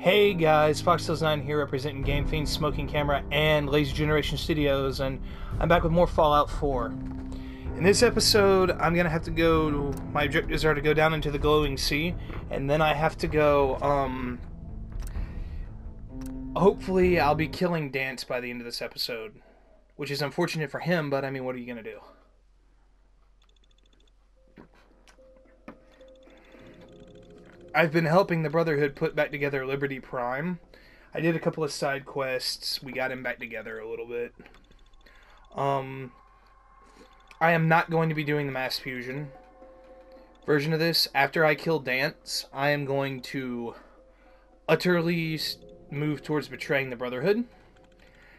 Hey guys, Foxtails9 here representing Game Fiend, Smoking Camera, and Lazy Generation Studios, and I'm back with more Fallout 4. In this episode, I'm going to have to go, my objectives are to go down into the glowing sea, and then I have to go, hopefully I'll be killing Dance by the end of this episode, which is unfortunate for him, but I mean, what are you going to do? I've been helping the Brotherhood put back together Liberty Prime. I did a couple of side quests. We got him back together a little bit. I am not going to be doing the mass fusion version of this. After I kill Dance, I am going to utterly move towards betraying the Brotherhood.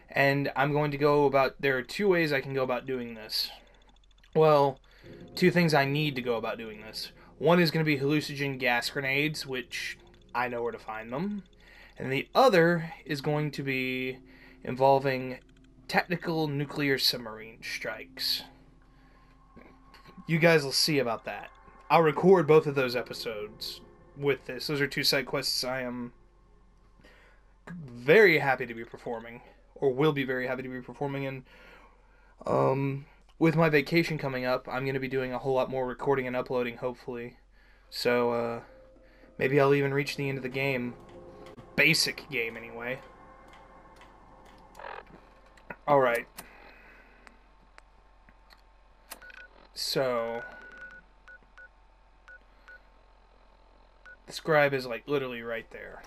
And I'm going to go about... There are two ways I can go about doing this. Well, two things I need to go about doing this. One is going to be hallucinogen gas grenades, which I know where to find them. And the other is going to be involving tactical nuclear submarine strikes. You guys will see about that. I'll record both of those episodes with this. Those are two side quests I am very happy to be performing, or will be very happy to be performing. And with my vacation coming up, I'm going to be doing a whole lot more recording and uploading, hopefully. So, maybe I'll even reach the end of the game. Basic game, anyway. Alright. So... the scribe is, like, literally right there.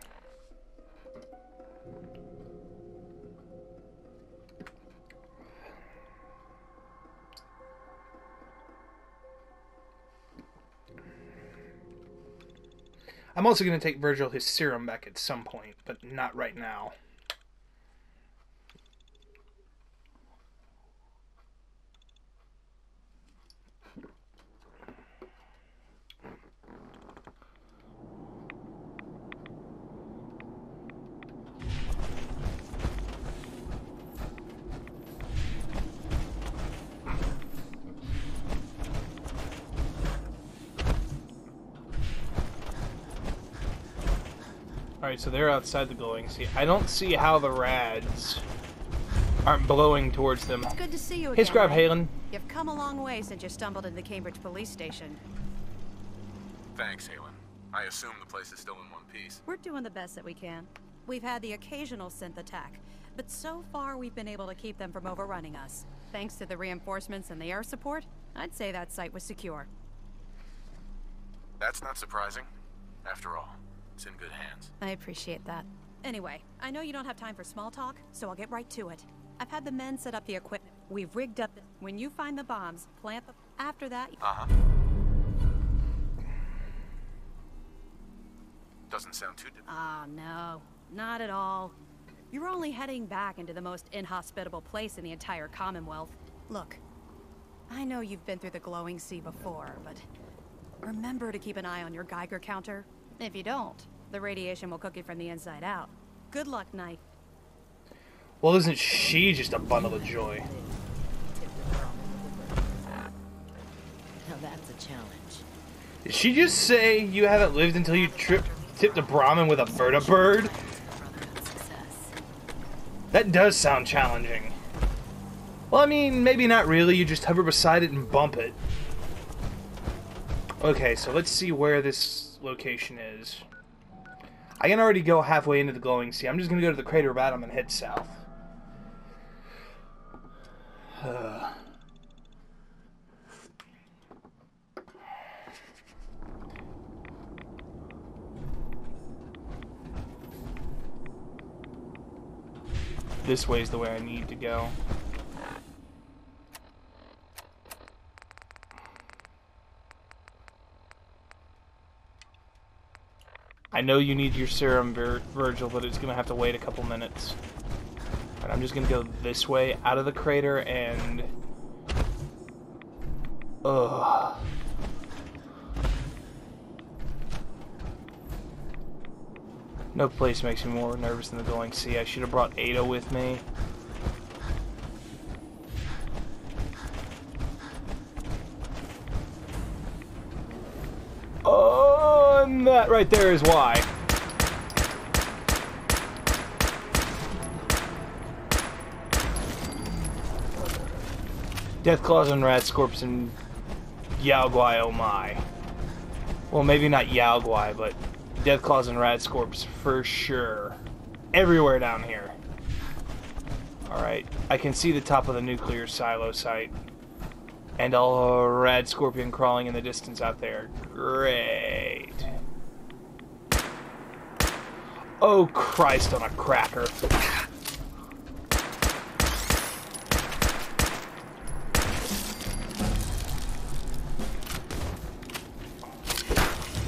I'm also going to take Virgil his serum back at some point, but not right now. Alright, so they're outside the glowing sea. I don't see how the rads aren't blowing towards them. Good to see you again. Hey, Scribe Halen. You've come a long way since you stumbled into the Cambridge police station. Thanks, Halen. I assume the place is still in one piece. We're doing the best that we can. We've had the occasional synth attack, but so far we've been able to keep them from overrunning us. Thanks to the reinforcements and the air support, I'd say that site was secure. That's not surprising. After all, it's in good hands. I appreciate that. Anyway, I know you don't have time for small talk, so I'll get right to it. I've had the men set up the equipment. We've rigged up... When you find the bombs, plant them. After that... Doesn't sound too difficult. Ah, no. Not at all. You're only heading back into the most inhospitable place in the entire Commonwealth. Look, I know you've been through the glowing sea before, but... remember to keep an eye on your Geiger counter. If you don't, the radiation will cook you from the inside out. Good luck, Knight. Well, isn't she just a bundle of joy? Now that's a challenge. Did she just say you haven't lived until you tipped a Brahmin with a vertibird? That does sound challenging. Well, I mean, maybe not really. You just hover beside it and bump it. Okay, so let's see where this location is. I can already go halfway into the glowing sea. I'm just going to go to the crater of Adam and head south. This way's the way I need to go. I know you need your serum, Virgil, but it's going to have to wait a couple minutes. Alright, I'm just going to go this way, out of the crater, and... ugh. No place makes me more nervous than the glowing sea. I should have brought Ada with me. And that right there is why. Deathclaws and Radscorps and Yao Guai oh my. Well, maybe not Yao Guai, but Deathclaws and Radscorps for sure. Everywhere down here. Alright, I can see the top of the nuclear silo site. And a rad scorpion crawling in the distance out there. Great. Oh Christ on a cracker.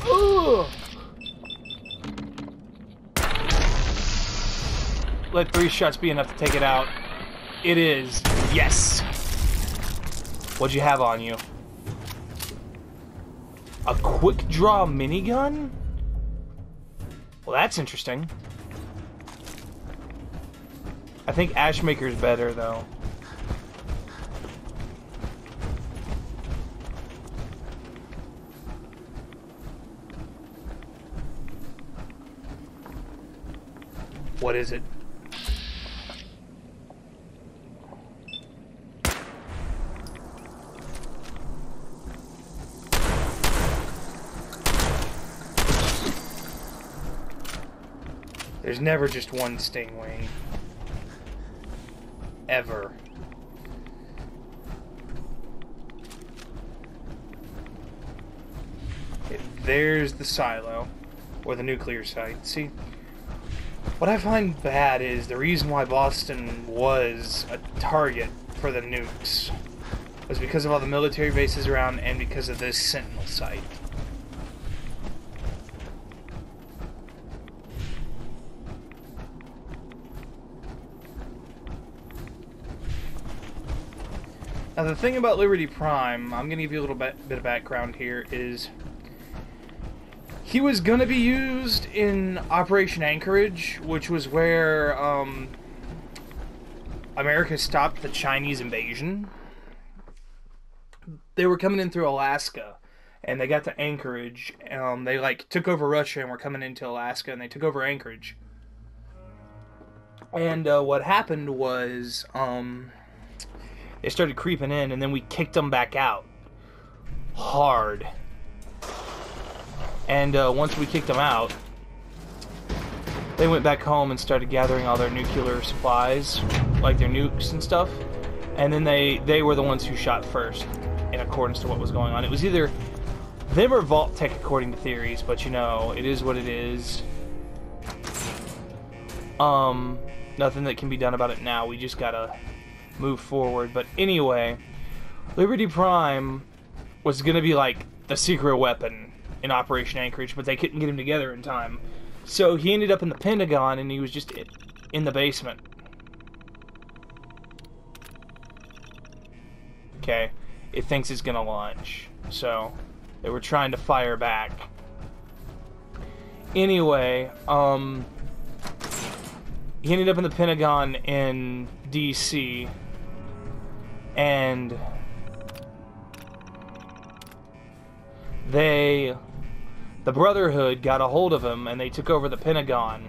Ugh. Let 3 shots be enough to take it out. It is. Yes! What'd you have on you? A quick draw minigun? Well, that's interesting. I think Ashmaker's better, though. What is it? There's never just one Stingwing. Ever. Okay, there's the silo. Or the nuclear site. See? What I find bad is the reason why Boston was a target for the nukes was because of all the military bases around and because of this Sentinel site. Now the thing about Liberty Prime, I'm going to give you a little bit of background here, is he was going to be used in Operation Anchorage, which was where America stopped the Chinese invasion. They were coming in through Alaska, and they got to Anchorage. They like took over Russia and were coming into Alaska, and they took over Anchorage. And what happened was they started creeping in, and then we kicked them back out hard. And once we kicked them out, they went back home and started gathering all their nuclear supplies, like their nukes and stuff. And then they were the ones who shot first, in accordance to what was going on. It was either them or Vault Tech, according to theories, but you know, it is what it is. Nothing that can be done about it now. We just gotta move forward. But anyway, Liberty Prime was gonna be like the secret weapon in Operation Anchorage, but they couldn't get him together in time. So he ended up in the Pentagon, and he was just in the basement. Okay, it thinks it's gonna launch, so they were trying to fire back. Anyway, he ended up in the Pentagon in DC, and the Brotherhood got a hold of him, and they took over the Pentagon,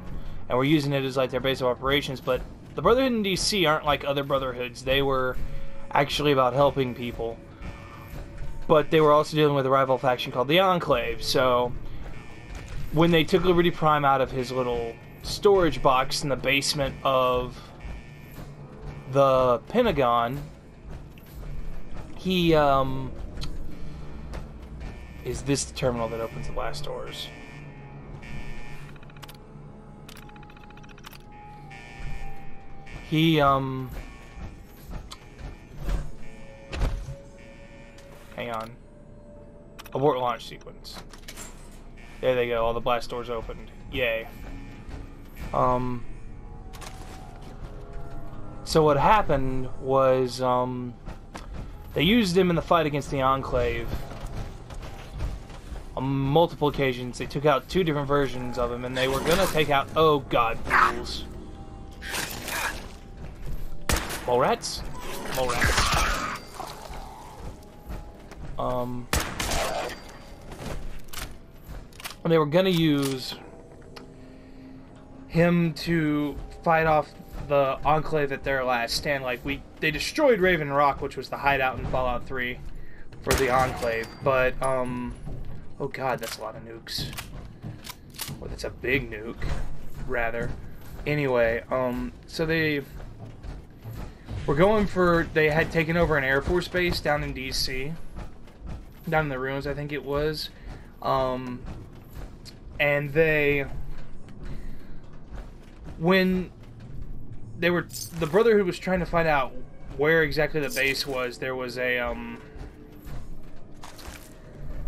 and were using it as like their base of operations. But the Brotherhood in DC aren't like other Brotherhoods. They were actually about helping people, but they were also dealing with a rival faction called the Enclave. So when they took Liberty Prime out of his little storage box in the basement of the Pentagon, he is this the terminal that opens the blast doors? He hang on. Abort launch sequence. There they go, all the blast doors opened. Yay. So what happened was, they used him in the fight against the Enclave on multiple occasions. They took out 2 different versions of him, and they were gonna take out, oh god, ghouls. Mole rats? Mole rats. And they were gonna use him to fight off the Enclave at their last stand. Like, they destroyed Raven Rock, which was the hideout in Fallout 3 for the Enclave. But, oh god, that's a lot of nukes. Well, that's a big nuke, rather. Anyway, so they were going for... They had taken over an Air Force base down in D.C. Down in the ruins, I think it was. And they... When they were... The Brotherhood was trying to find out where exactly the base was. There was a,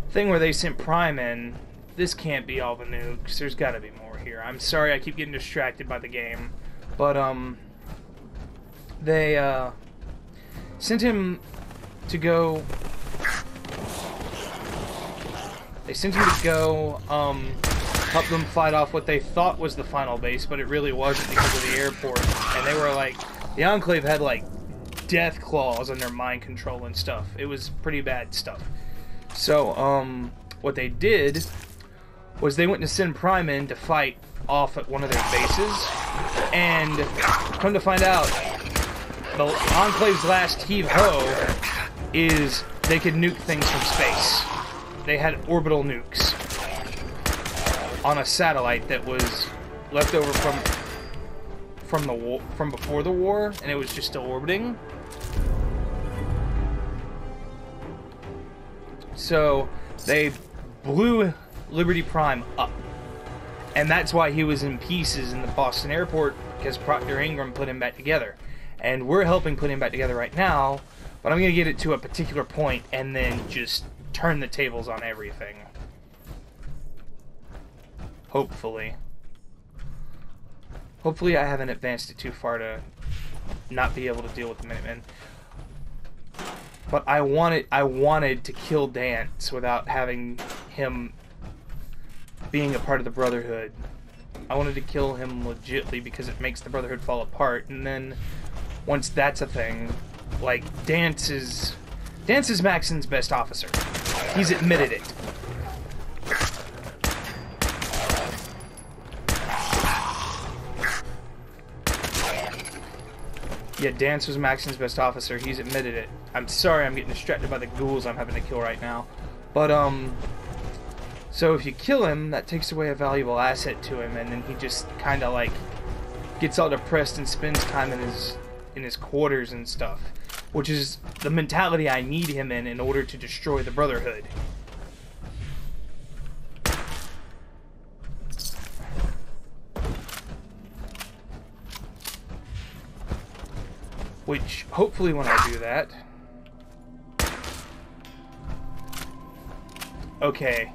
thing where they sent Prime in. This can't be all the nukes. There's gotta be more here. I'm sorry, I keep getting distracted by the game. But, they, sent him to go... They sent him to go, help them fight off what they thought was the final base, but it really wasn't because of the airport. And they were like... The Enclave had, like, death claws on their mind control and stuff. It was pretty bad stuff. So, what they did was they went to send Prime in to fight off at one of their bases. And, come to find out, the Enclave's last heave-ho is they could nuke things from space. They had orbital nukes on a satellite that was left over from before the war, and it was just still orbiting. So they blew Liberty Prime up, and that's why he was in pieces in the Boston airport, because Proctor Ingram put him back together. And we're helping put him back together right now, but I'm going to get it to a particular point and then just turn the tables on everything. Hopefully. Hopefully I haven't advanced it too far to not be able to deal with the Minutemen. But I wanted to kill Dance without having him being a part of the Brotherhood. I wanted to kill him legitly because it makes the Brotherhood fall apart, and then once that's a thing, like, Dance is Maxon's best officer. He's admitted it. Yeah, Dance was Maxon's best officer. He's admitted it. I'm sorry I'm getting distracted by the ghouls I'm having to kill right now. But, so if you kill him, that takes away a valuable asset to him, and then he just kind of, like, gets all depressed and spends time in his quarters and stuff. Which is the mentality I need him in order to destroy the Brotherhood. Which, hopefully when I do that... Okay,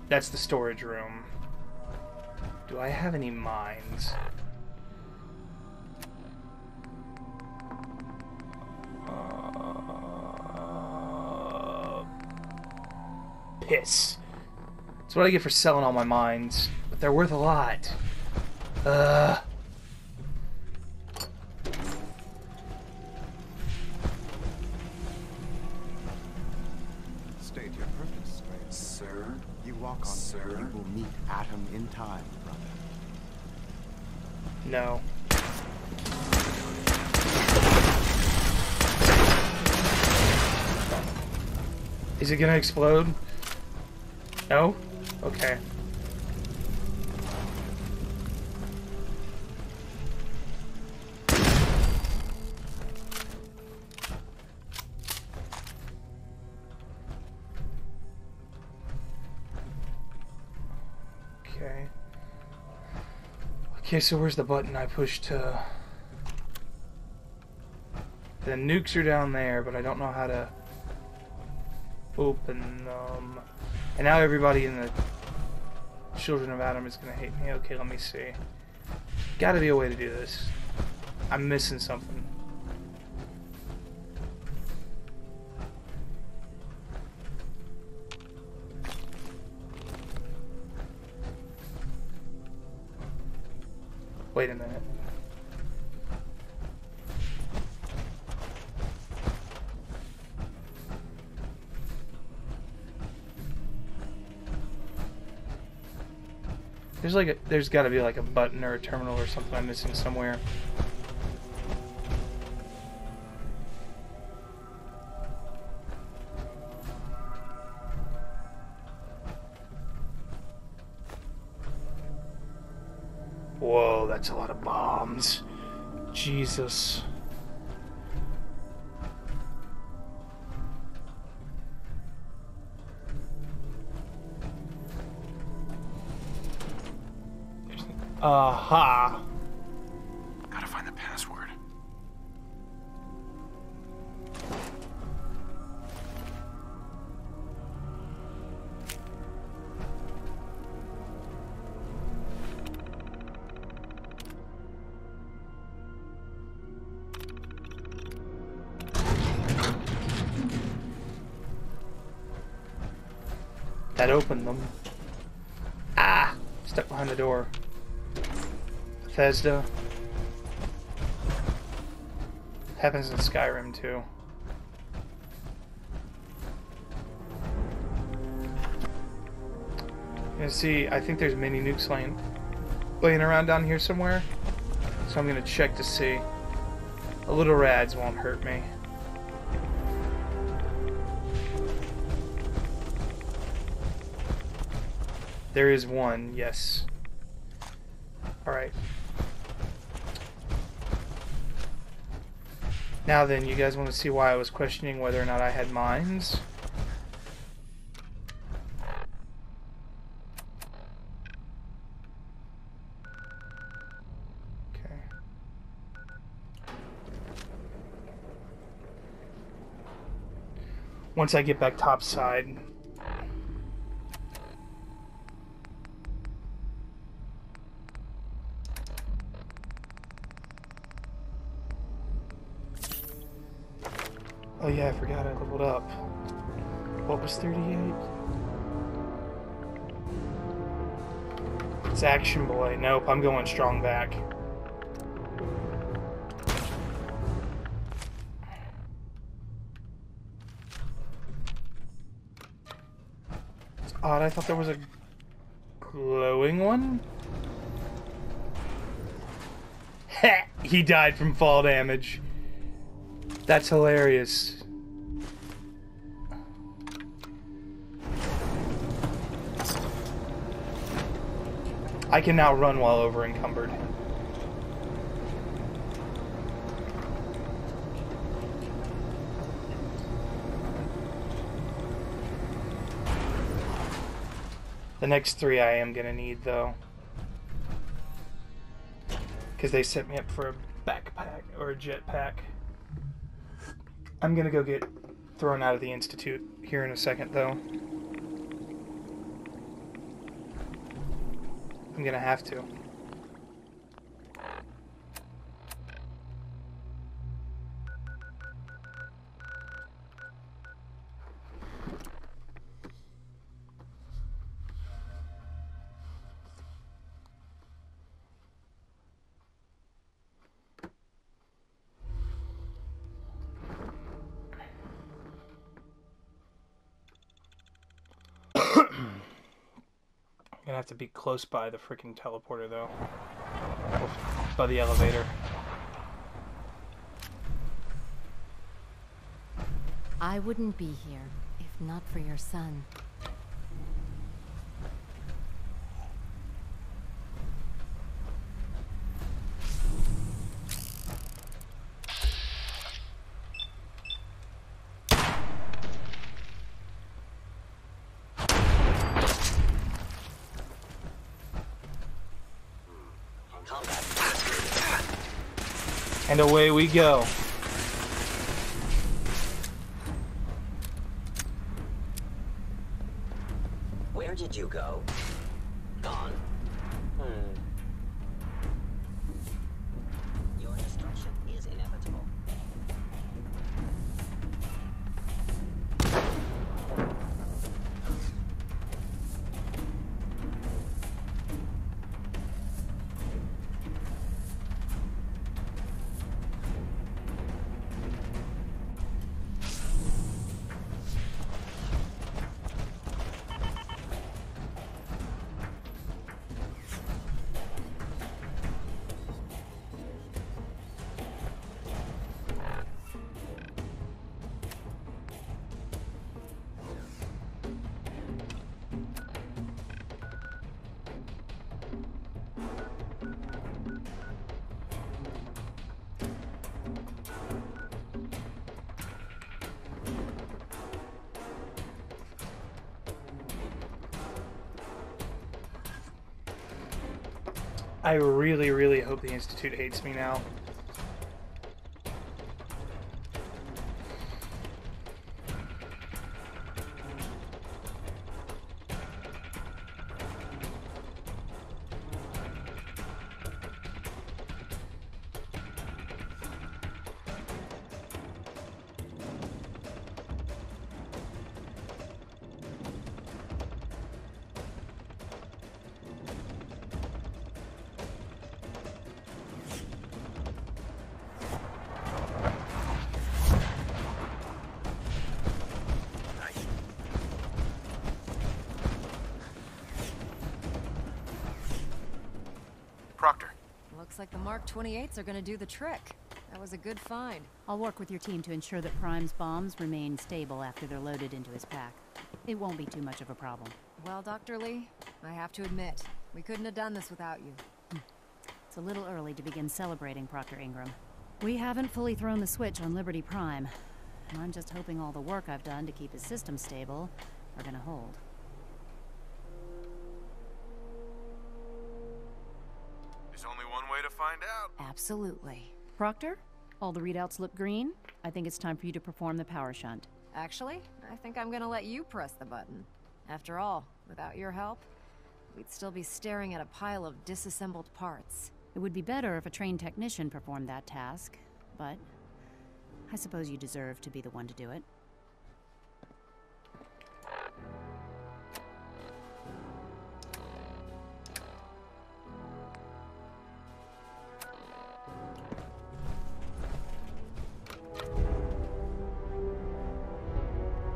that's the storage room. Do I have any mines? Piss. That's what I get for selling all my mines. But they're worth a lot. State your purpose, sir. You walk on, sir. You will meet Atom in time, brother. No. Is it gonna explode? No? Okay. Okay. Okay, so where's the button I pushed to... The nukes are down there, but I don't know how to open them. And now everybody in the Children of Atom is gonna hate me. Okay, let me see. Gotta be a way to do this. I'm missing something. Wait a minute. There's got to be like a button or a terminal or something I'm missing somewhere. that's a lot of bombs. Jesus. Aha. Gotta find the password. That opened them. Ah! Stuck behind the door. Bethesda. Happens in Skyrim too. You see, I think there's mini nukes laying around down here somewhere. So I'm gonna check to see. A little rads won't hurt me. There is one, yes. Alright. Now then, you guys want to see why I was questioning whether or not I had mines? Okay. Once I get back topside... Oh yeah, I forgot I leveled up. What was 38? It's Action Boy. Nope, I'm going strong back. It's odd, I thought there was a glowing one? Heh! He died from fall damage. That's hilarious. I can now run while over encumbered. The next 3 I am gonna need though. Because they set me up for a backpack or a jetpack. I'm gonna go get thrown out of the Institute here in a second, though. I'm gonna have to. Gonna have to be close by the freaking teleporter, though. Or by the elevator. I wouldn't be here if not for your son. And away we go. Where did you go? Gone. Your destruction is inevitable. I really, really hope the Institute hates me now. Proctor. Looks like the Mark 28s are gonna do the trick. That was a good find. I'll work with your team to ensure that Prime's bombs remain stable after they're loaded into his pack. It won't be too much of a problem. Well, Dr. Lee, I have to admit, we couldn't have done this without you. It's a little early to begin celebrating, Proctor Ingram. We haven't fully thrown the switch on Liberty Prime, and I'm just hoping all the work I've done to keep his system stable are gonna hold. There's only one way to find out. Absolutely. Proctor, all the readouts look green. I think it's time for you to perform the power shunt. Actually, I think I'm gonna let you press the button. After all, without your help, we'd still be staring at a pile of disassembled parts. It would be better if a trained technician performed that task, but I suppose you deserve to be the one to do it.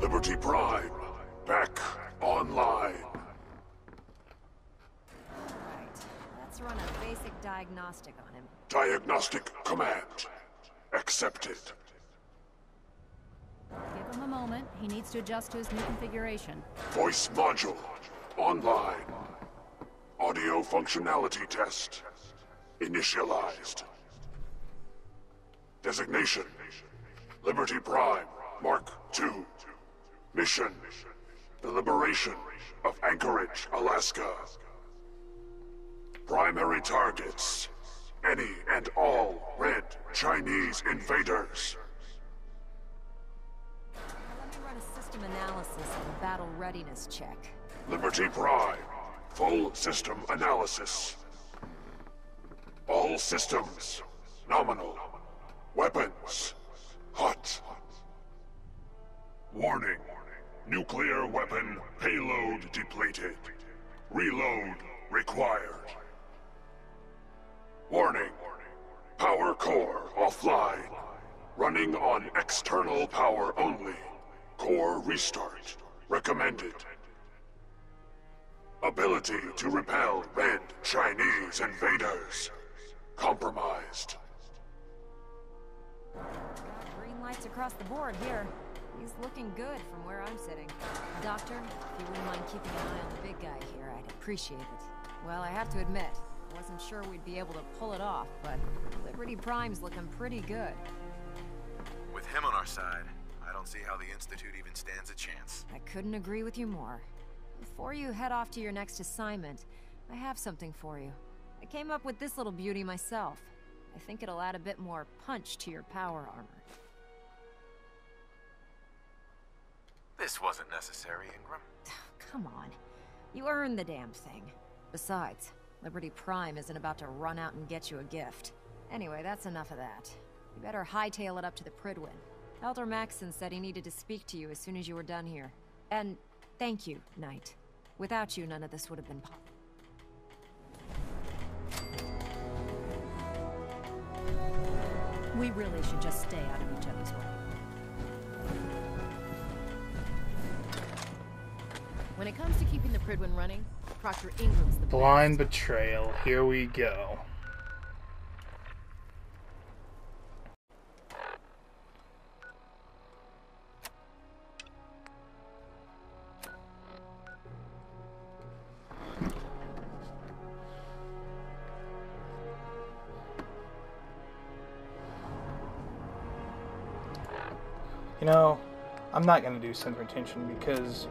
Liberty Prime, back online. Right. Let's run a basic diagnostic on him. Diagnostic command accepted. Give him a moment. He needs to adjust to his new configuration. Voice module online. Audio functionality test initialized. Designation: Liberty Prime Mark II. Mission: the liberation of Anchorage, Alaska. Primary targets: any and all red Chinese invaders. Let me run a system analysis and battle readiness check. Liberty Prime, full system analysis. All systems nominal. Weapons hot. Warning: nuclear weapon payload depleted. Reload required. Warning: power core offline. Running on external power only. Core restart recommended. Ability to repel red Chinese invaders compromised. Got green lights across the board here. He's looking good from where I'm sitting. Doctor, if you wouldn't mind keeping an eye on the big guy here, I'd appreciate it. Well, I have to admit, I wasn't sure we'd be able to pull it off, but Liberty Prime's looking pretty good. With him on our side, I don't see how the Institute even stands a chance. I couldn't agree with you more. Before you head off to your next assignment, I have something for you. I came up with this little beauty myself. I think it'll add a bit more punch to your power armor. This wasn't necessary, Ingram. Come on. You earned the damn thing. Besides, Liberty Prime isn't about to run out and get you a gift. Anyway, that's enough of that. You better hightail it up to the Pridwin. Elder Maxson said he needed to speak to you as soon as you were done here. And thank you, Knight. Without you, none of this would have been possible. We really should just stay out of each other's way. When it comes to keeping the Pridwin running, Proctor Ingram's the Blind betrayal. Here we go. You know, I'm not going to do center attention because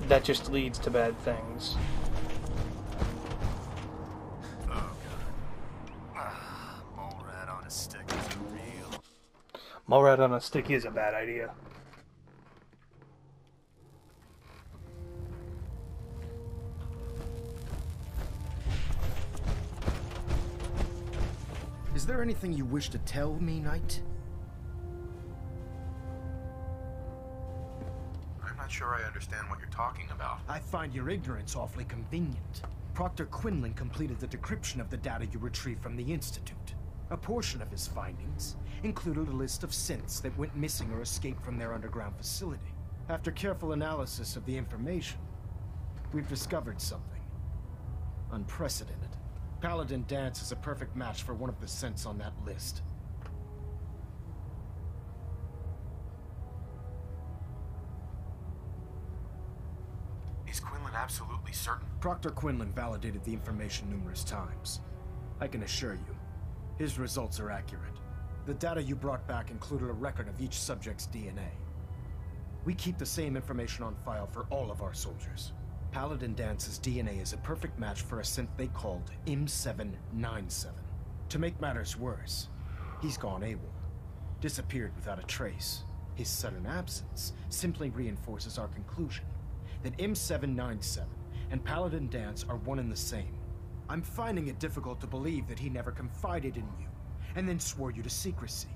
that just leads to bad things. Oh god. Mole rat on a stick is real. Mole rat on a stick is a bad idea. Is there anything you wish to tell me, Knight? I'm not sure I understand what you're talking about. I find your ignorance awfully convenient. Proctor Quinlan completed the decryption of the data you retrieved from the Institute. A portion of his findings included a list of synths that went missing or escaped from their underground facility. After careful analysis of the information, we've discovered something unprecedented. Paladin Dance is a perfect match for one of the synths on that list. Is Quinlan absolutely certain? Proctor Quinlan validated the information numerous times. I can assure you, his results are accurate. The data you brought back included a record of each subject's DNA. We keep the same information on file for all of our soldiers. Paladin Dance's DNA is a perfect match for a synth they called M797. To make matters worse, he's gone AWOL, disappeared without a trace. His sudden absence simply reinforces our conclusion that M797 and Paladin Dance are one and the same. I'm finding it difficult to believe that he never confided in you, and then swore you to secrecy.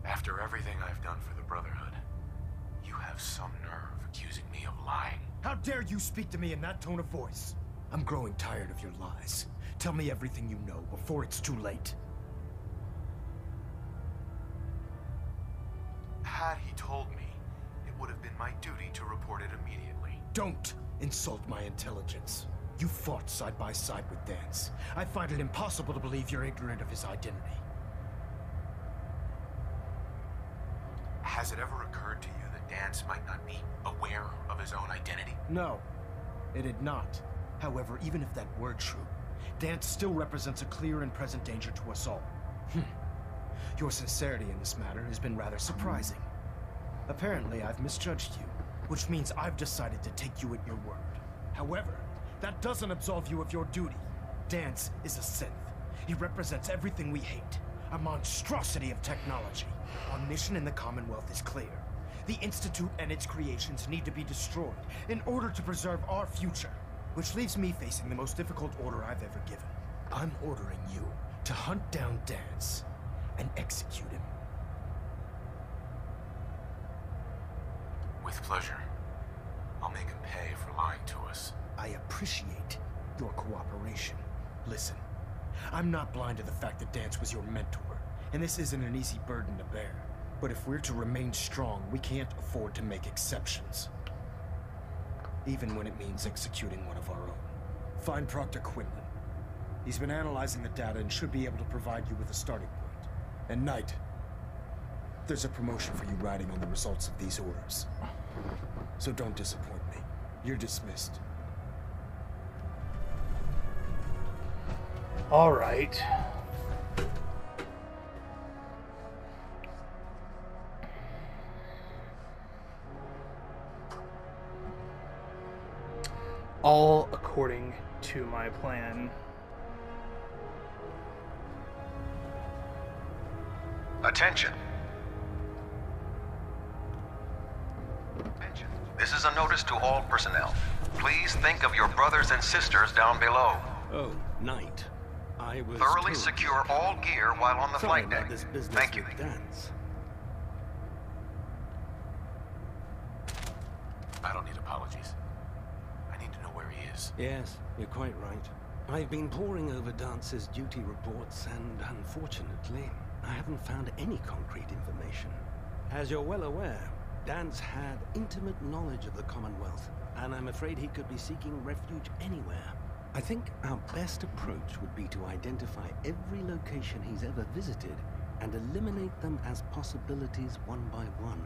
After everything I've done for the Brotherhood, you have some nerve accusing me of lying. How dare you speak to me in that tone of voice? I'm growing tired of your lies. Tell me everything you know before it's too late. Had he told me, it would have been my duty to report it immediately. Don't insult my intelligence. You fought side by side with Dance. I find it impossible to believe you're ignorant of his identity. Has it ever occurred to you that Dance might not be aware of his own identity? No, it did not. However, even if that were true, Dance still represents a clear and present danger to us all. Your sincerity in this matter has been rather surprising. Apparently, I've misjudged you, which means I've decided to take you at your word. However, that doesn't absolve you of your duty. Dance is a synth. He represents everything we hate. A monstrosity of technology. Our mission in the Commonwealth is clear. The Institute and its creations need to be destroyed in order to preserve our future. Which leaves me facing the most difficult order I've ever given. I'm ordering you to hunt down Dance and execute him. With pleasure. I'll make him pay for lying to us. I appreciate your cooperation. Listen, I'm not blind to the fact that Dance was your mentor, and this isn't an easy burden to bear. But if we're to remain strong, we can't afford to make exceptions. Even when it means executing one of our own. Find Proctor Quinlan. He's been analyzing the data and should be able to provide you with a starting point. And Knight, there's a promotion for you riding on the results of these orders. So don't disappoint me. You're dismissed. All right. All according to my plan. Attention. This is a notice to all personnel. Please think of your brothers and sisters down below. Oh, Knight. I was Thoroughly told secure all gear while on the Sorry flight about deck. this business Thank you. with Dance. I don't need apologies. I need to know where he is. Yes, you're quite right. I've been poring over Dance's duty reports, and unfortunately, I haven't found any concrete information. As you're well aware, Dance had intimate knowledge of the Commonwealth, and I'm afraid he could be seeking refuge anywhere. I think our best approach would be to identify every location he's ever visited and eliminate them as possibilities one by one.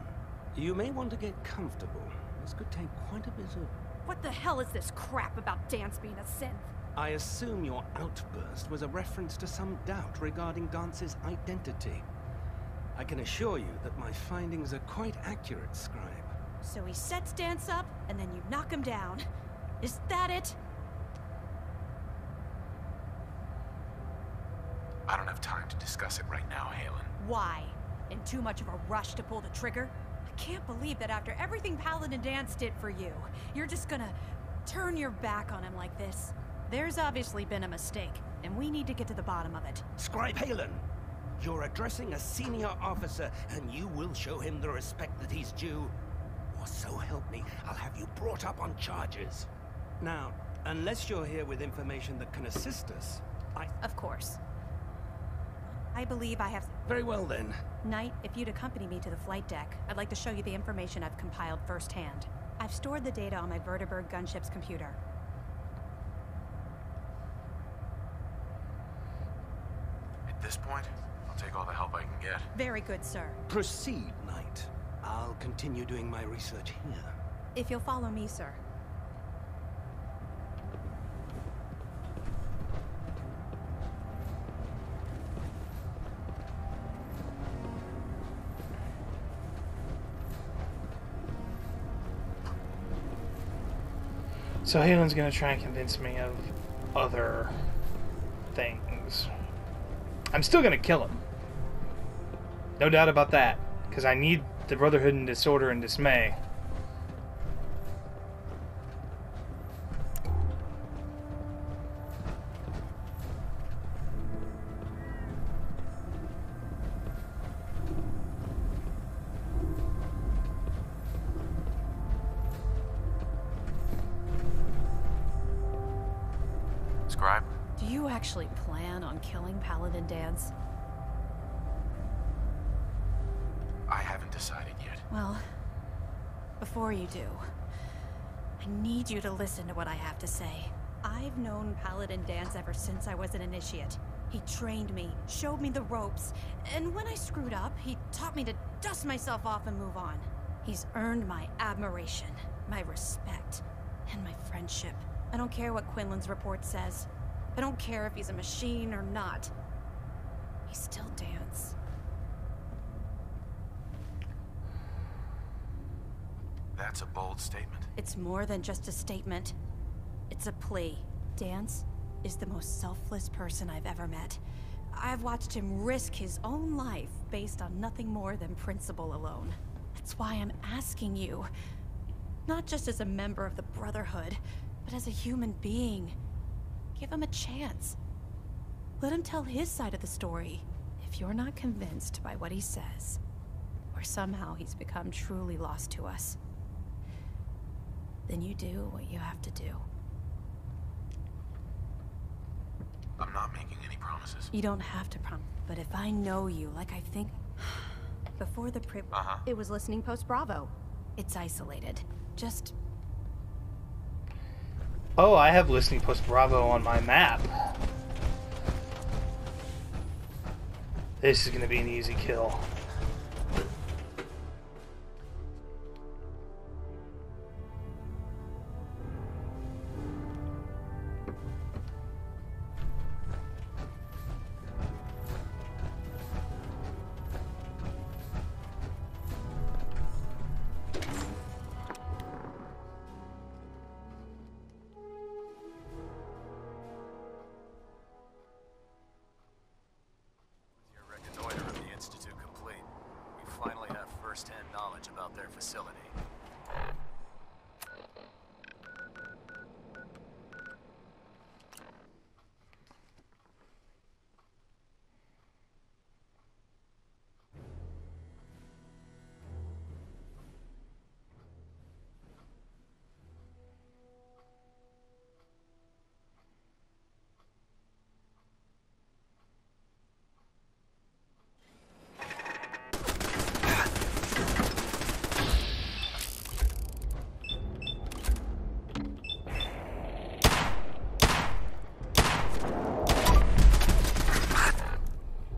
You may want to get comfortable. This could take quite a bit of... What the hell is this crap about Dance being a synth? I assume your outburst was a reference to some doubt regarding Dance's identity. I can assure you that my findings are quite accurate, Scribe. So he sets Dance up, and then you knock him down. Is that it? I don't have time to discuss it right now, Halen. Why? In too much of a rush to pull the trigger? I can't believe that after everything Paladin Dance did for you, you're just gonna turn your back on him like this. There's obviously been a mistake, and we need to get to the bottom of it. Scribe Halen, you're addressing a senior officer, and you will show him the respect that he's due. Or so help me, I'll have you brought up on charges. Now, unless you're here with information that can assist us, Of course. I believe I have... Very well, then. Knight, if you'd accompany me to the flight deck, I'd like to show you the information I've compiled firsthand. I've stored the data on my Vertibird gunship's computer. At this point, I'll take all the help I can get. Very good, sir. Proceed, Knight. I'll continue doing my research here. If you'll follow me, sir. So Halen's gonna try and convince me of other things. I'm still gonna kill him. No doubt about that. Because I need the Brotherhood in disorder and dismay. Scribe? Do you actually plan on killing Paladin Dance? I haven't decided yet. Well, before you do, I need you to listen to what I have to say. I've known Paladin Dance ever since I was an initiate. He trained me, showed me the ropes, and when I screwed up, he taught me to dust myself off and move on. He's earned my admiration, my respect, and my friendship. I don't care what Quinlan's report says. I don't care if he's a machine or not. He's still Dance. That's a bold statement. It's more than just a statement. It's a plea. Dance is the most selfless person I've ever met. I've watched him risk his own life based on nothing more than principle alone. That's why I'm asking you, not just as a member of the Brotherhood, but as a human being. Give him a chance. Let him tell his side of the story. If you're not convinced by what he says, or somehow he's become truly lost to us, then you do what you have to do. I'm not making any promises. You don't have to promise, but if I know you like I think... Before the it was listening post Bravo. It's isolated. Just... Oh, I have listening post Bravo on my map. This is gonna be an easy kill.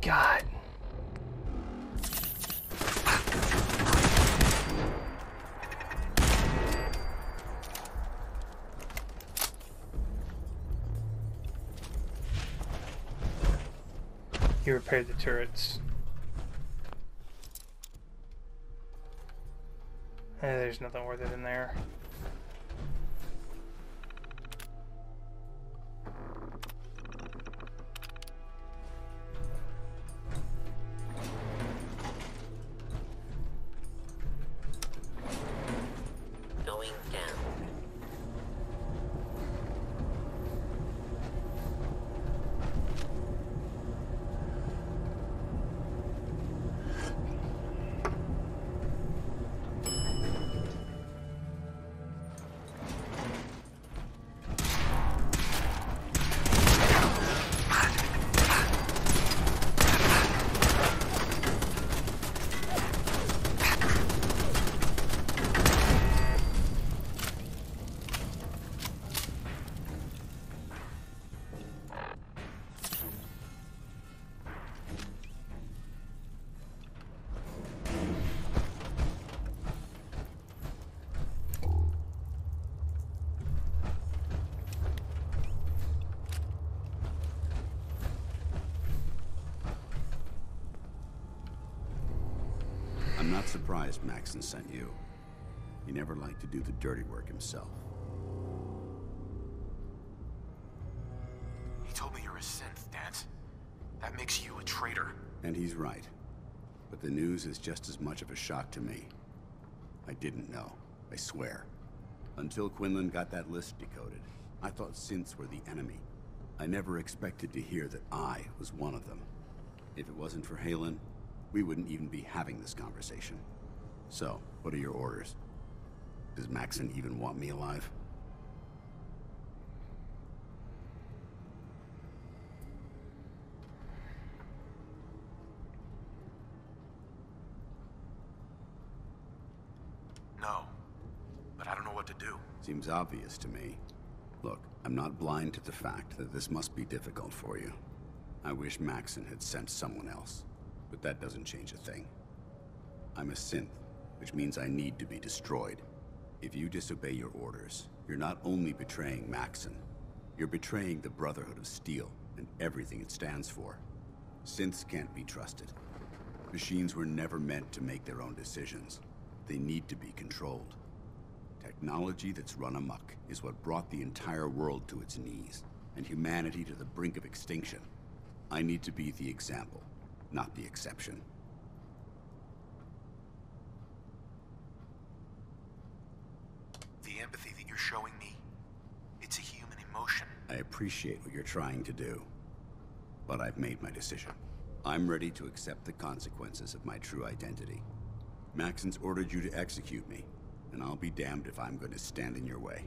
God. You repaired the turrets. There's nothing worth it in there. Going down. I'm not surprised Maxon sent you. He never liked to do the dirty work himself. He told me you're a synth, Dance. That makes you a traitor. And he's right. But the news is just as much of a shock to me. I didn't know, I swear. Until Quinlan got that list decoded, I thought synths were the enemy. I never expected to hear that I was one of them. If it wasn't for Halen, we wouldn't even be having this conversation. So, what are your orders? Does Maxon even want me alive? No, but I don't know what to do. Seems obvious to me. Look, I'm not blind to the fact that this must be difficult for you. I wish Maxon had sent someone else, but that doesn't change a thing. I'm a synth, which means I need to be destroyed. If you disobey your orders, you're not only betraying Maxon, you're betraying the Brotherhood of Steel and everything it stands for. Synths can't be trusted. Machines were never meant to make their own decisions. They need to be controlled. Technology that's run amok is what brought the entire world to its knees, and humanity to the brink of extinction. I need to be the example, not the exception. The empathy that you're showing me, it's a human emotion. I appreciate what you're trying to do, but I've made my decision. I'm ready to accept the consequences of my true identity. Maxon's ordered you to execute me, and I'll be damned if I'm going to stand in your way.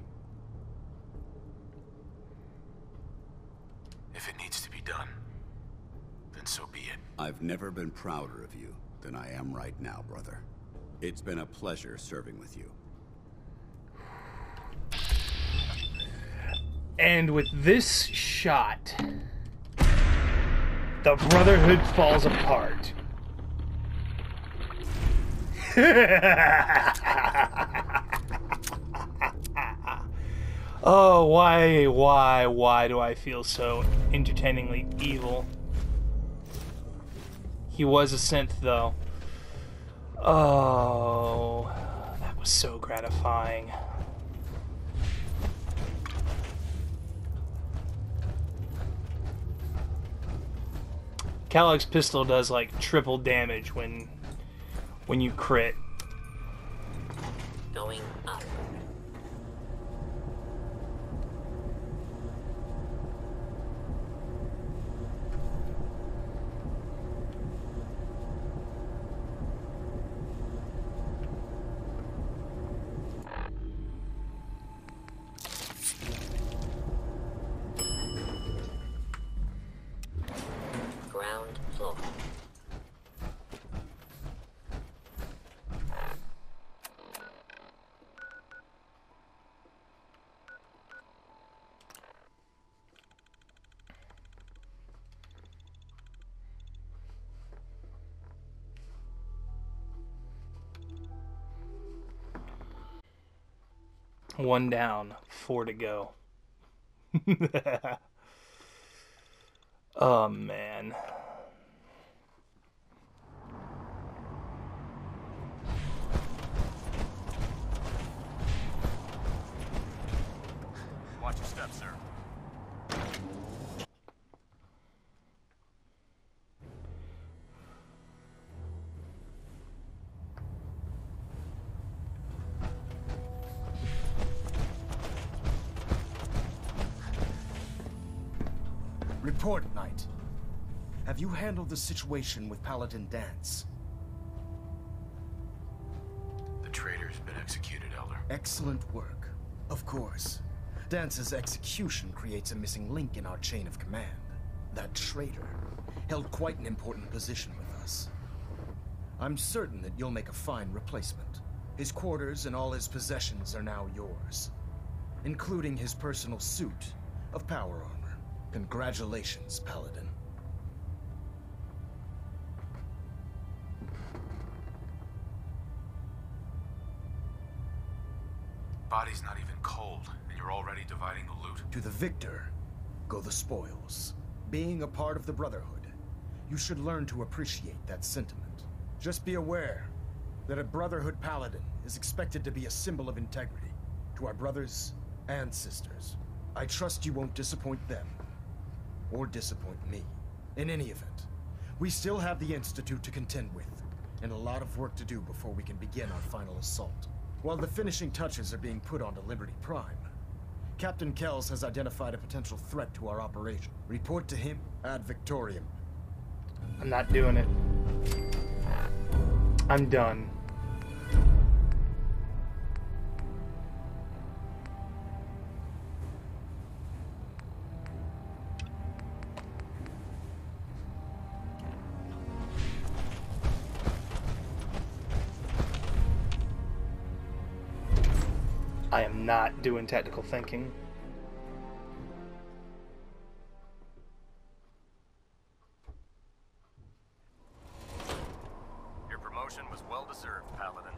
If it needs to be done, then so be it. I've never been prouder of you than I am right now, brother. It's been a pleasure serving with you. And with this shot, the Brotherhood falls apart. Oh, why do I feel so entertainingly evil? He was a synth, though. Oh, that was so gratifying. Calyx's pistol does like triple damage when you crit. Going up. Ground floor. One down, 4 to go. Oh, man. Report, Knight. Have you handled the situation with Paladin Dance? The traitor's been executed, Elder. Excellent work. Of course. Dance's execution creates a missing link in our chain of command. That traitor held quite an important position with us. I'm certain that you'll make a fine replacement. His quarters and all his possessions are now yours, including his personal suit of power armor. Congratulations, Paladin. Body's not even cold, and you're already dividing the loot. To the victor go the spoils. Being a part of the Brotherhood, you should learn to appreciate that sentiment. Just be aware that a Brotherhood Paladin is expected to be a symbol of integrity to our brothers and sisters. I trust you won't disappoint them, or disappoint me. In any event, we still have the Institute to contend with, and a lot of work to do before we can begin our final assault. While the finishing touches are being put onto Liberty Prime, Captain Kells has identified a potential threat to our operation. Report to him ad Victoriam. I'm not doing it. I'm done. I am not doing tactical thinking. Your promotion was well deserved, Paladin.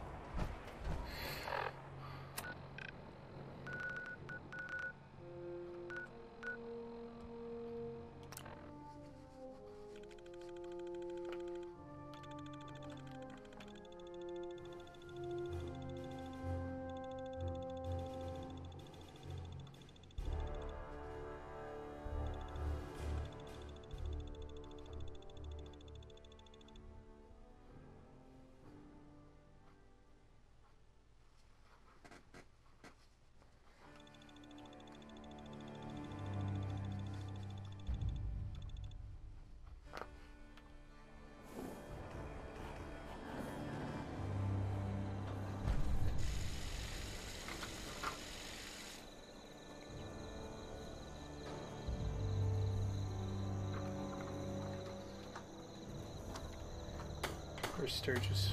Where's Sturgis?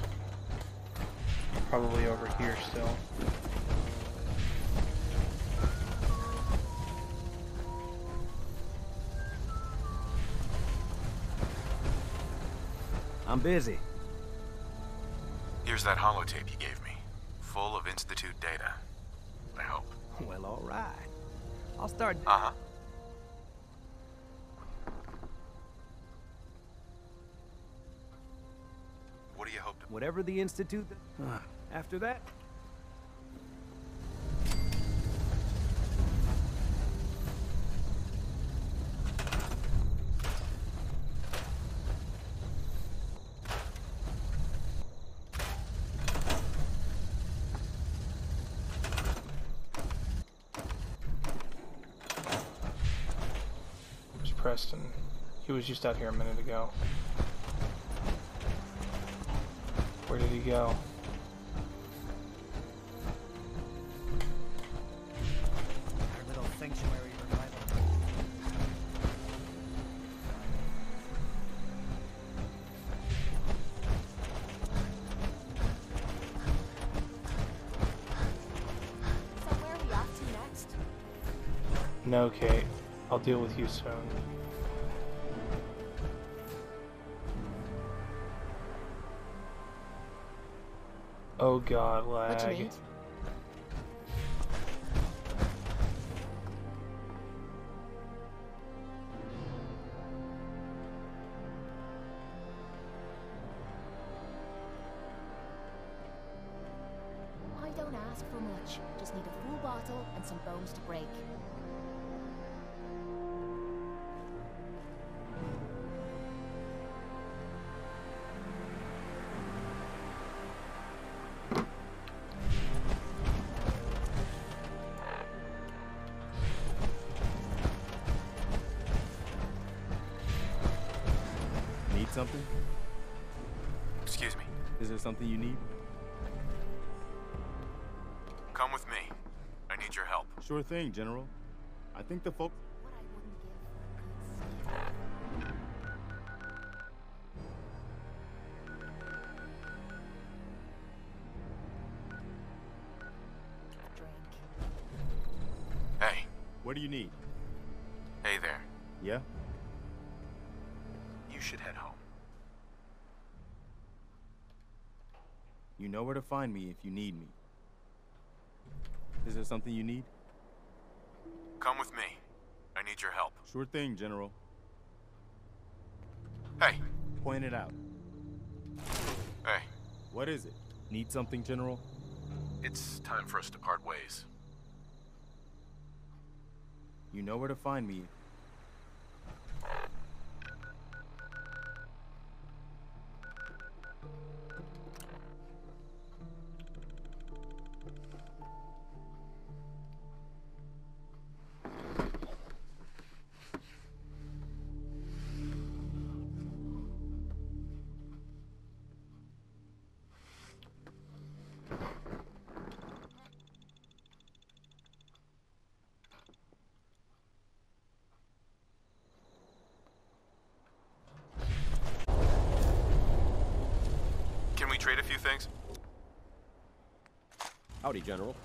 Probably over here still. I'm busy. Here's that holotape you gave me, full of Institute data. I hope. Well, all right. I'll start. Uh-huh. What do you hope to... Whatever the Institute... After that... Where's Preston? He was just out here a minute ago. Where did he go? Our little sanctuary revival. So where are we off to next? No, Kate. I'll deal with you soon. Oh god, lag. What you need? I don't ask for much. Just need a full bottle and some bones to break. Is there something you need? Come with me. I need your help. Sure thing, General. I think the folks... Hey. What do you need? Hey there. Yeah? You should head home. You know where to find me if you need me. Is there something you need? Come with me. I need your help. Sure thing, General. Hey. Point it out. Hey. What is it? Need something, General? It's time for us to part ways. You know where to find me. Can we trade a few things? Howdy, General.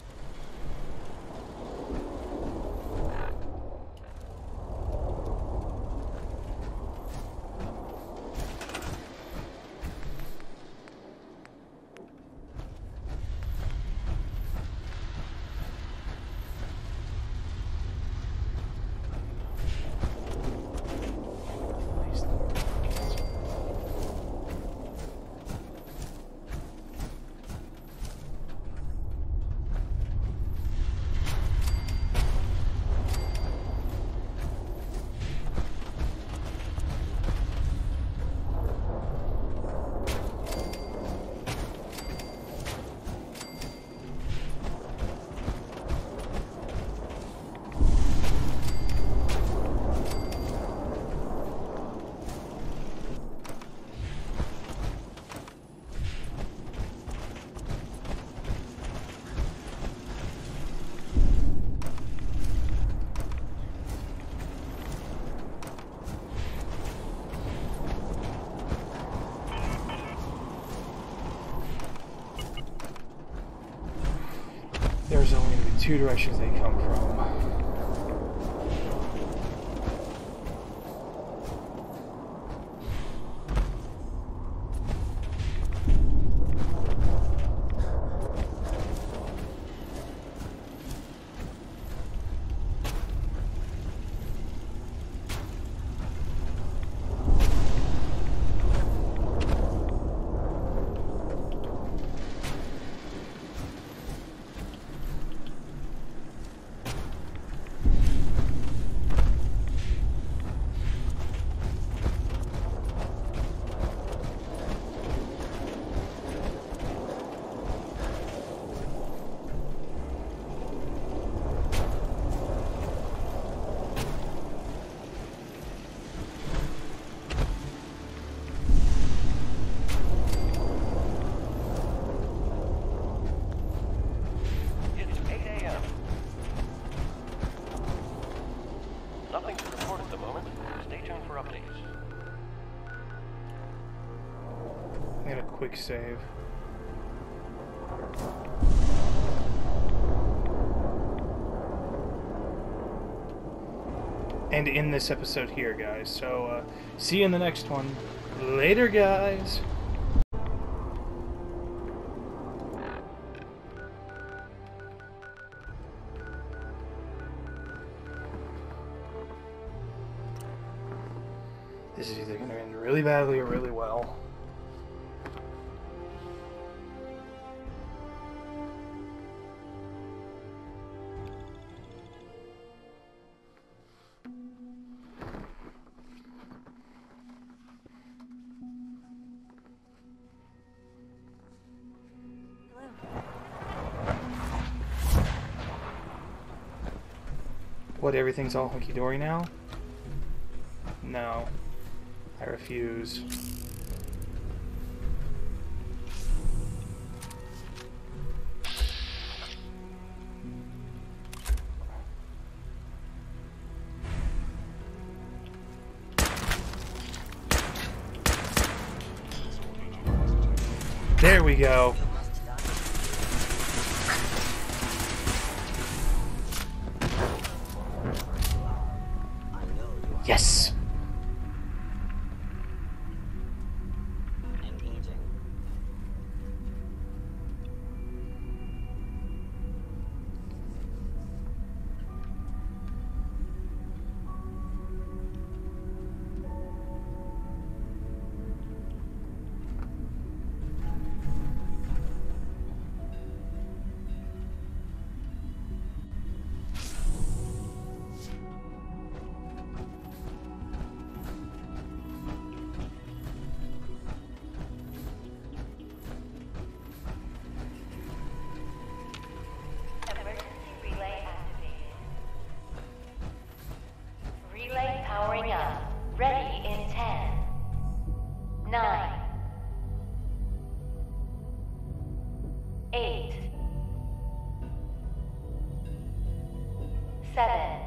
There's only going to be two directions they come from. Quick save. And in this episode here, guys. So, see you in the next one. Later, guys. This is either going to end really badly or really well. What, everything's all hunky-dory now? No. I refuse. There we go. Yes. Relay powering up. Ready in 10, 9, 8, 7,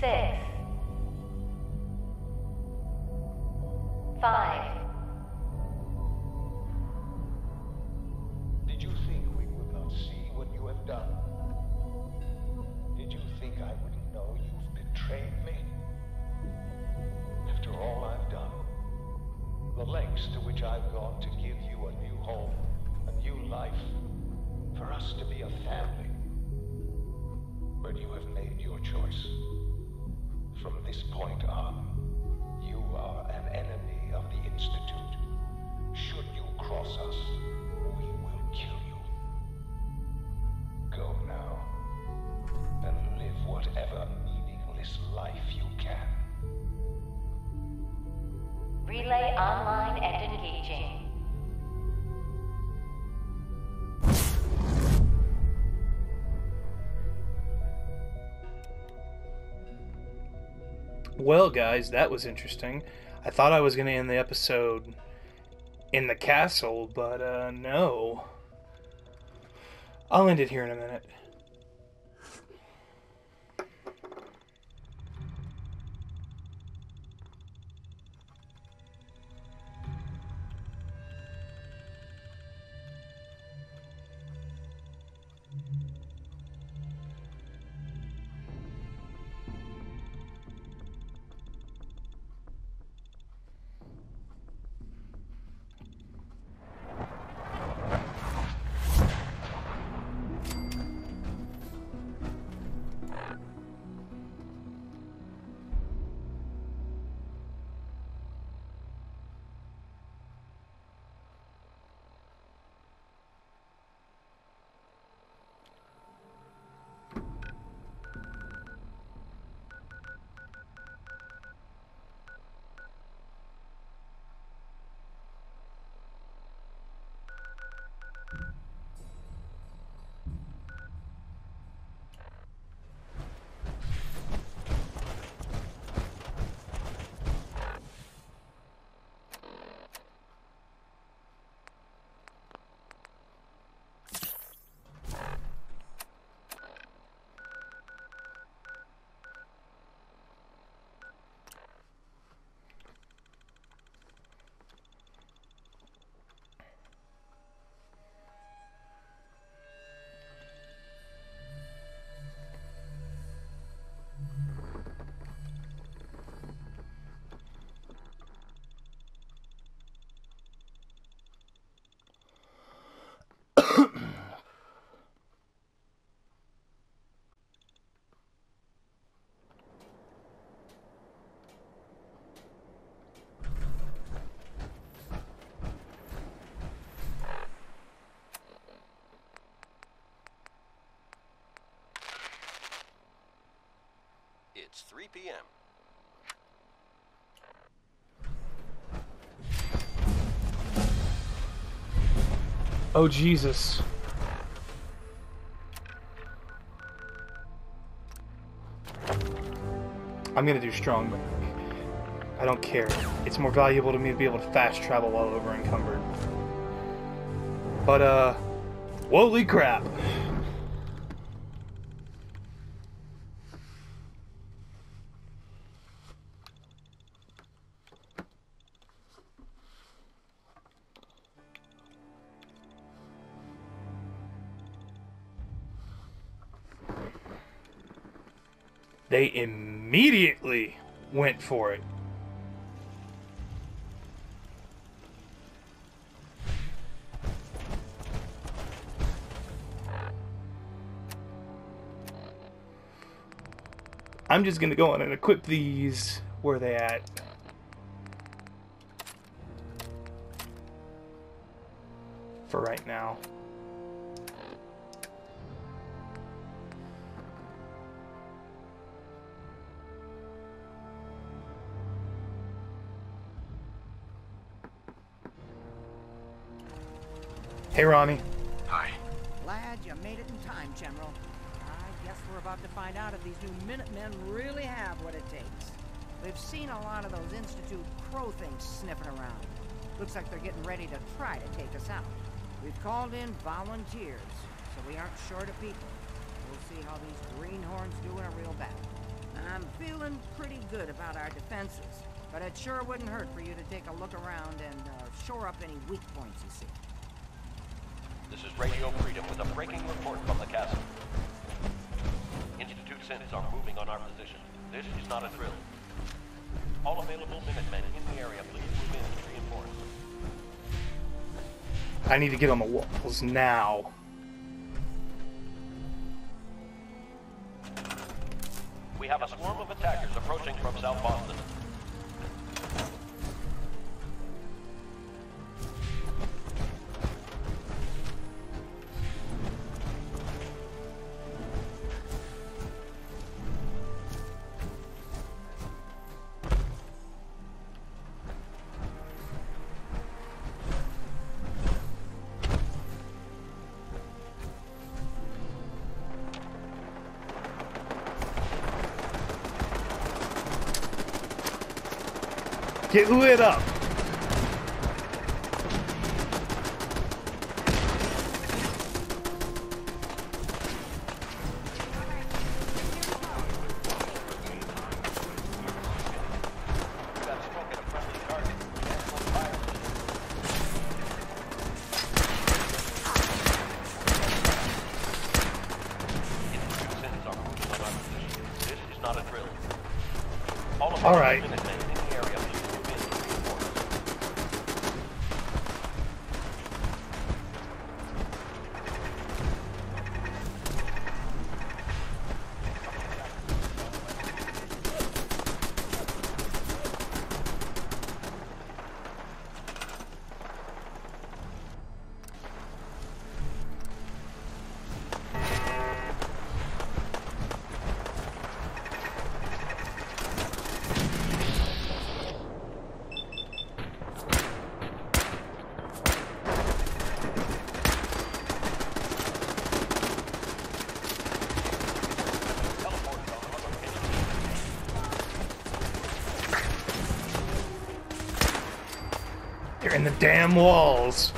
6, 5. Did you think we would not see what you have done? Did you think I wouldn't know you've betrayed me? After all I've done, the lengths to which I've gone to give you a new home, a new life, for us to be a family. But you have made your choice. From this point on, you are an enemy of the Institute. Should you cross us, we will kill you. Go now, and live whatever meaningless life you can. Relay online and engaging. Well, guys, that was interesting. I thought I was going to end the episode in the castle, but no. I'll end it here in a minute. It's 3 p.m. Oh, Jesus. I'm gonna do strong, but I don't care. It's more valuable to me to be able to fast travel while over encumbered. But, holy crap. They immediately went for it. I'm just gonna go on and equip these. Where are they at? For right now. Hey, Ronnie. Hi. Glad you made it in time, General. I guess we're about to find out if these new Minutemen really have what it takes. We've seen a lot of those Institute crow things sniffing around. Looks like they're getting ready to try to take us out. We've called in volunteers, so we aren't short of people. We'll see how these greenhorns do in a real battle. I'm feeling pretty good about our defenses, but it sure wouldn't hurt for you to take a look around and shore up any weak points you see. This is Radio Freedom with a breaking report from the castle. Institute synths are moving on our position. This is not a drill. All available Minutemen in the area, please move in and reinforce. I need to get on the walls now. We have a swarm of attackers approaching from South Boston. Get lit up. All right. They're in the damn walls.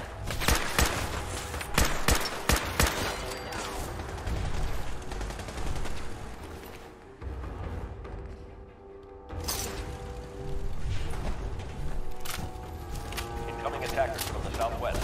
Incoming attackers from the southwest.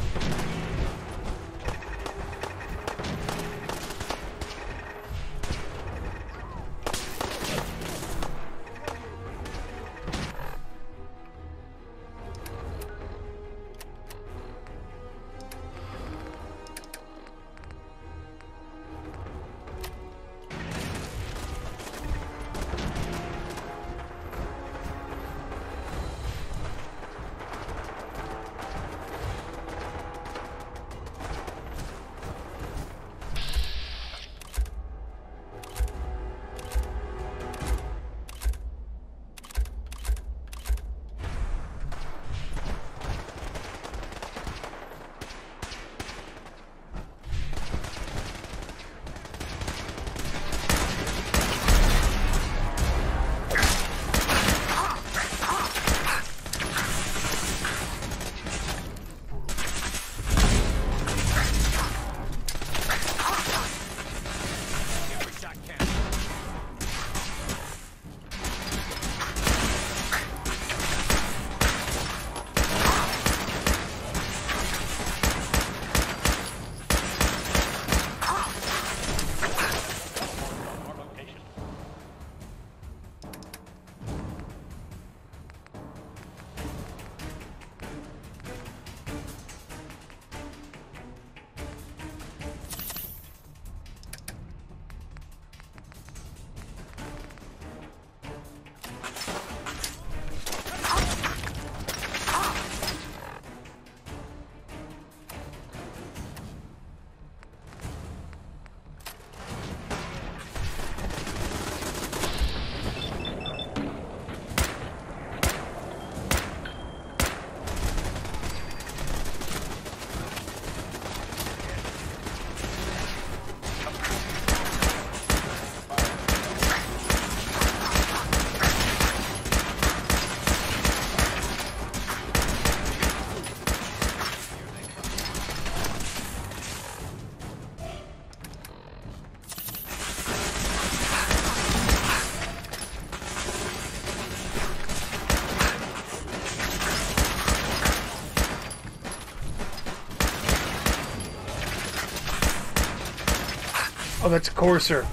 Oh, that's a courser.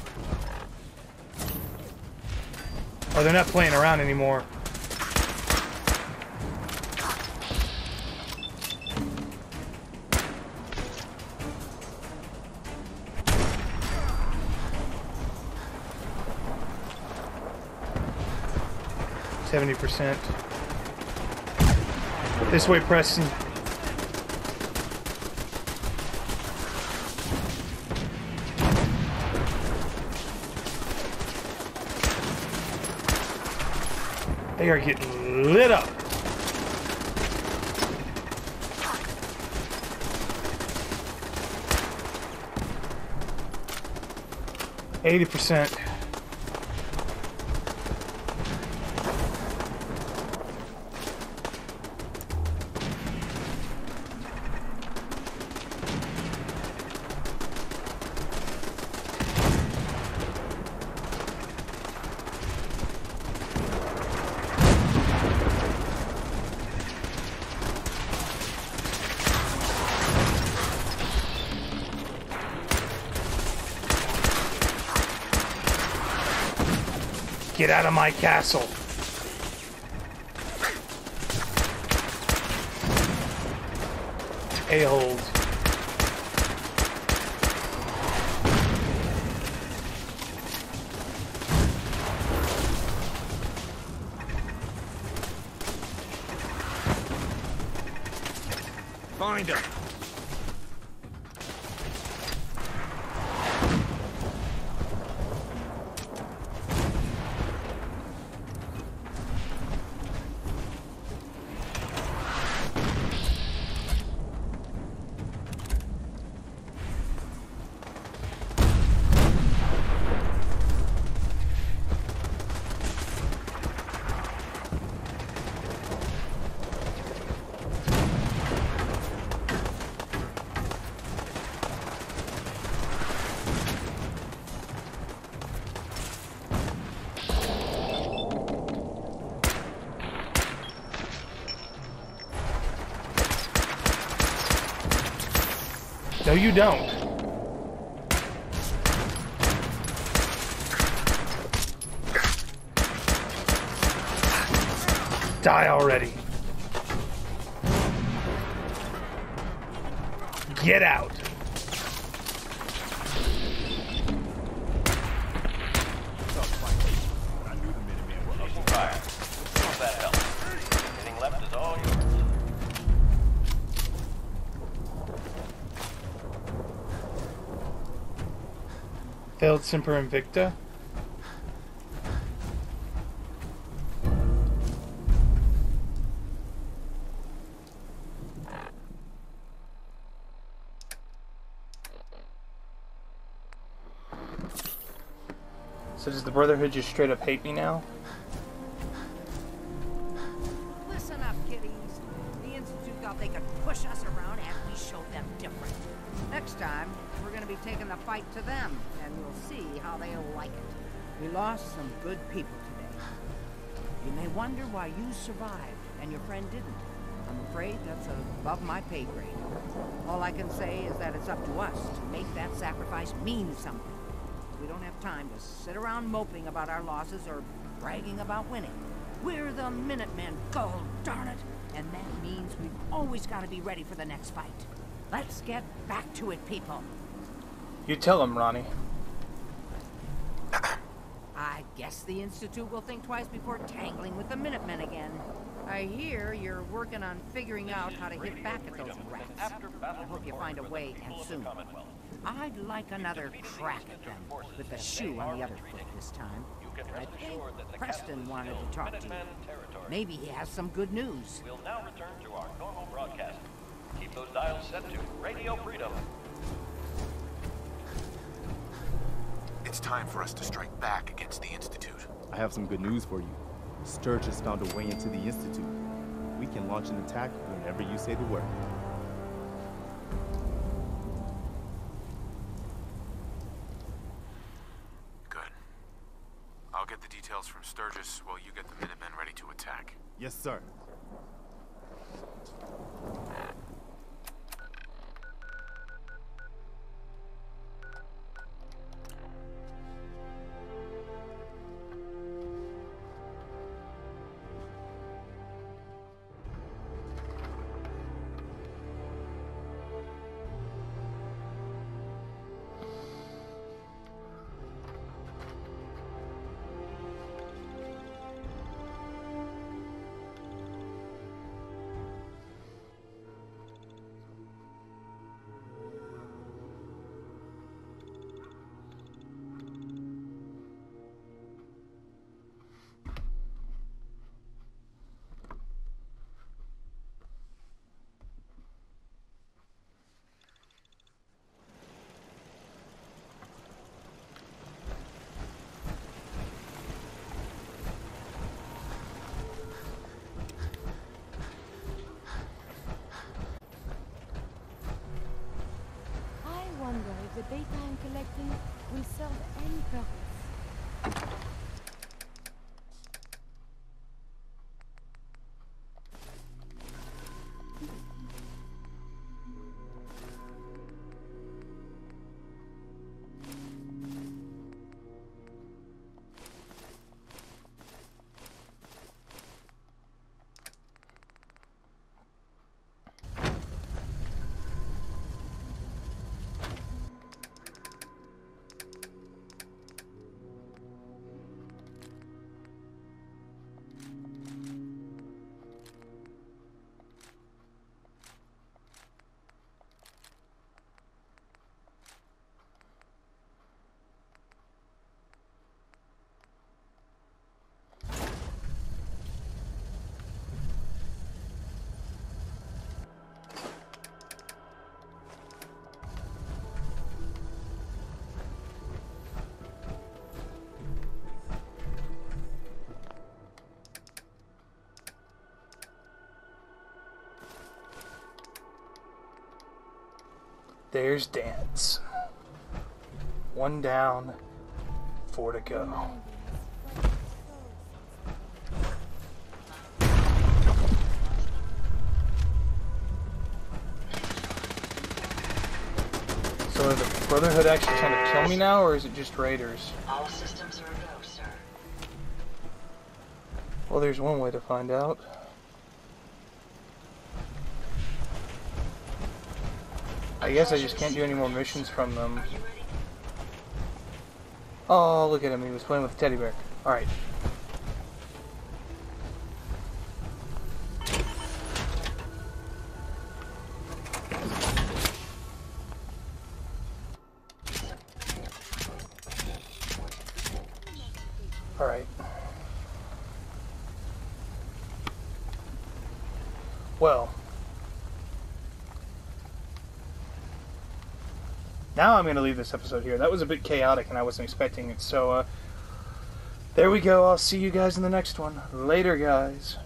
Oh, they're not playing around anymore. %. This way, Preston. They are getting lit up. %. Get out of my castle. A-hold. Find him. No, you don't. Die already. Get out. Fire. Hope that helps. Anything left is all yours. Failed Semper Invicta. So does the Brotherhood just straight up hate me now? Listen up, kiddies. The Institute thought they could push us around and we showed them different. Next time, we're going to be taking the fight to them, and we'll see how they'll like it. We lost some good people today. You may wonder why you survived and your friend didn't. I'm afraid that's above my pay grade. All I can say is that it's up to us to make that sacrifice mean something. We don't have time to sit around moping about our losses or bragging about winning. We're the Minutemen, gold darn it! And that means we've always got to be ready for the next fight. Let's get back to it, people. You tell him, Ronnie. I guess the Institute will think twice before tangling with the Minutemen again. I hear you're working on figuring out how to hit back at those rats. I hope you find a way, and soon. I'd like another crack at them, with the shoe on the other foot this time. I think Preston wanted to talk to you. Maybe he has some good news. We'll now return to our normal broadcast. Keep those dials set to Radio Freedom. It's time for us to strike back against the Institute. I have some good news for you. Sturgis found a way into the Institute. We can launch an attack whenever you say the word. Good. I'll get the details from Sturgis while you get the Minutemen ready to attack. Yes, sir. data I'm collecting will serve any purpose. There's Dance. 1 down, 4 to go. So are the Brotherhood actually trying to kill me now, or is it just Raiders? All systems are a go, sir. Well, there's one way to find out. I guess I just can't do any more missions from them. Oh, look at him. He was playing with a teddy bear. Alright. Alright. Well. Now I'm going to leave this episode here. That was a bit chaotic and I wasn't expecting it. So, there we go. I'll see you guys in the next one. Later, guys.